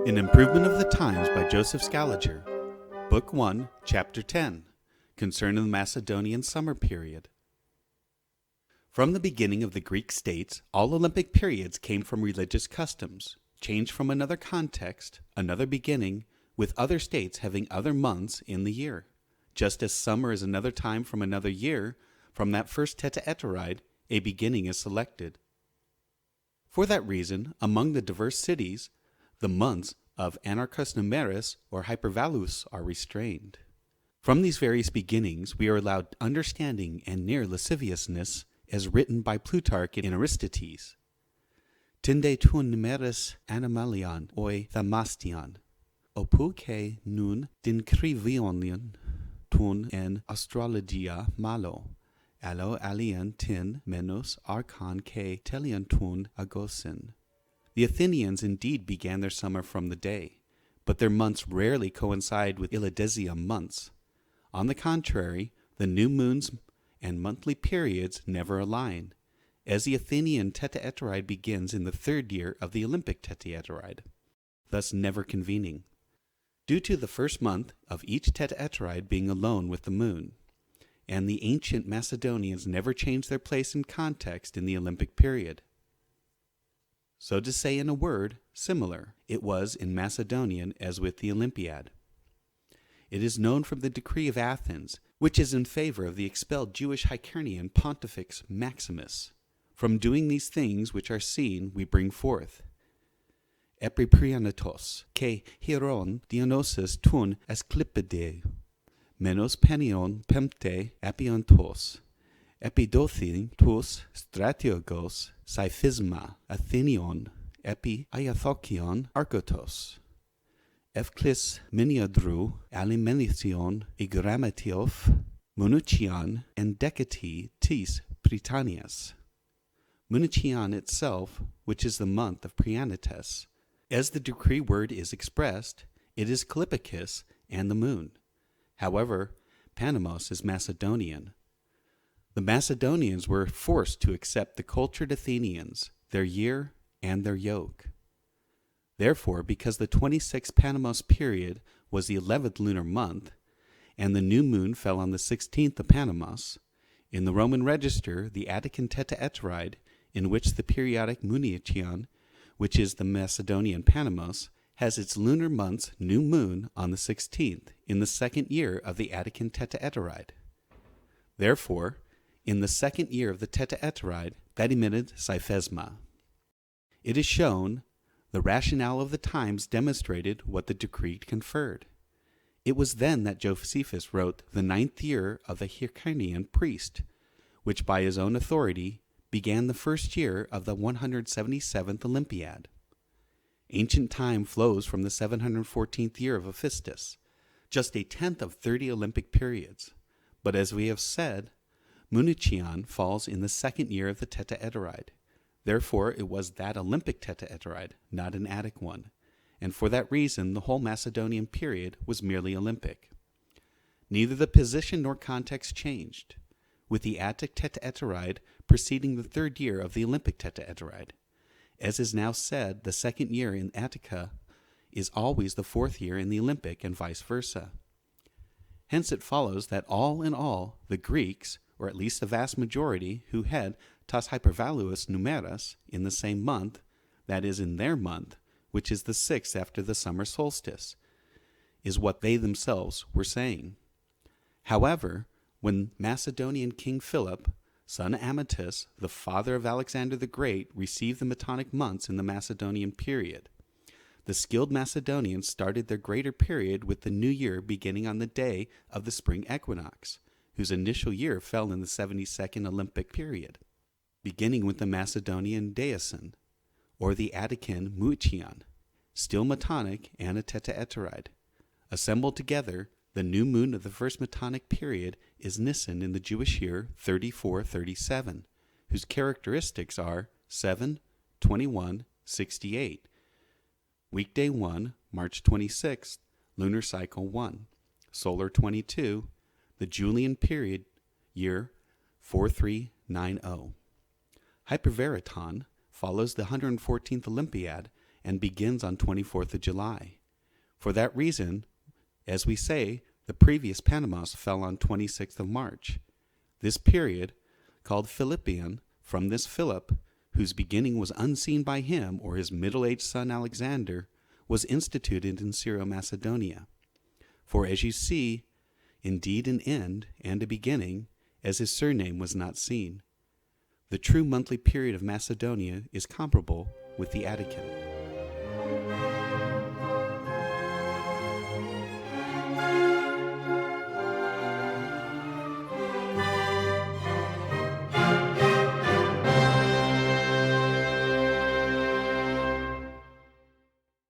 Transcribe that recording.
An Improvement of the Times by Joseph Scaliger, Book 1, Chapter 10, concerning the Macedonian summer period. From the beginning of the Greek states, all Olympic periods came from religious customs, changed from another context, another beginning, with other states having other months in the year. Just as summer is another time from another year, from that first tetraeteride, a beginning is selected. For that reason, among the diverse cities, the months of anarchos numeris or hypervalus are restrained. From these various beginnings we are allowed understanding and near lasciviousness, as written by Plutarch in Aristides. Tinde tun numeris animalion oi thamastion, opulque nun dincrivionion tun en astrologia malo, allo alien tin menos archon que telion tun agosin. The Athenians indeed began their summer from the day, but their months rarely coincide with Illidesium months. On the contrary, the new moons and monthly periods never align, as the Athenian tetraeteride begins in the third year of the Olympic tetraeteride, thus never convening, due to the first month of each tetraeteride being alone with the moon, and the ancient Macedonians never changed their place and context in the Olympic period. So to say in a word, similar, it was in Macedonian as with the Olympiad. It is known from the decree of Athens, which is in favor of the expelled Jewish Hyrcanian Pontifex Maximus. From doing these things which are seen we bring forth. Epiprianatos, ke hieron Dionysus tun Asclipide, menos panion pempte epiontos. Epidothin tus stratiogos Cyphisma Athenion epi Iathokion Arkotos. Evclis Miniadru Alimenithion Igrammatiof Mounychion and Decati tis Prytanias. Mounychion itself, which is the month of Prianites, as the decree word is expressed, it is Calipicus and the moon. However, Panemos is Macedonian. The Macedonians were forced to accept the cultured Athenians, their year, and their yoke. Therefore, because the 26th Panemos period was the 11th lunar month, and the new moon fell on the 16th of Panemos, in the Roman register the Attican tetraeteride, in which the periodic Mounychion, which is the Macedonian Panemos, has its lunar month's new moon on the 16th, in the second year of the Attican tetraeteride. Therefore, in the second year of the tetraeteride, that emitted Cyphisma. It is shown, the rationale of the times demonstrated what the decree conferred. It was then that Josephus wrote the 9th year of the Hyrcanian priest, which by his own authority began the first year of the 177th Olympiad. Ancient time flows from the 714th year of Ophistus, just a tenth of 30 Olympic periods. But as we have said, Mounychion falls in the second year of the tetraeteride. Therefore, it was that Olympic tetraeteride, not an Attic one, and for that reason the whole Macedonian period was merely Olympic. Neither the position nor context changed, with the Attic tetraeteride preceding the third year of the Olympic tetraeteride. As is now said, the second year in Attica is always the fourth year in the Olympic, and vice versa. Hence it follows that all in all, the Greeks, or at least the vast majority, who had tas hypervaluus numeris in the same month, that is, in their month, which is the 6th after the summer solstice, is what they themselves were saying. However, when Macedonian King Philip, son of Amytas, the father of Alexander the Great, received the Metonic months in the Macedonian period, the skilled Macedonians started their greater period with the new year beginning on the day of the spring equinox, whose initial year fell in the 72nd Olympic period, beginning with the Macedonian Nisan, or the Attican Mounychion, still Metonic and a tetraeteride. Assembled together, the new moon of the first Metonic period is Nisan in the Jewish year 3437, whose characteristics are 7, 21, 68. Weekday 1, March 26th, lunar cycle 1, solar 22, the Julian period, year 4390. Hyperveraton follows the 114th Olympiad and begins on 24th of July. For that reason, as we say, the previous Panemos fell on 26th of March. This period, called Phillipian, from this Philip, whose beginning was unseen by him or his middle-aged son Alexander, was instituted in Syro-Macedonia. For as you see, indeed an end and a beginning, as his surname was not seen. The true monthly period of Macedonia is comparable with the Attican.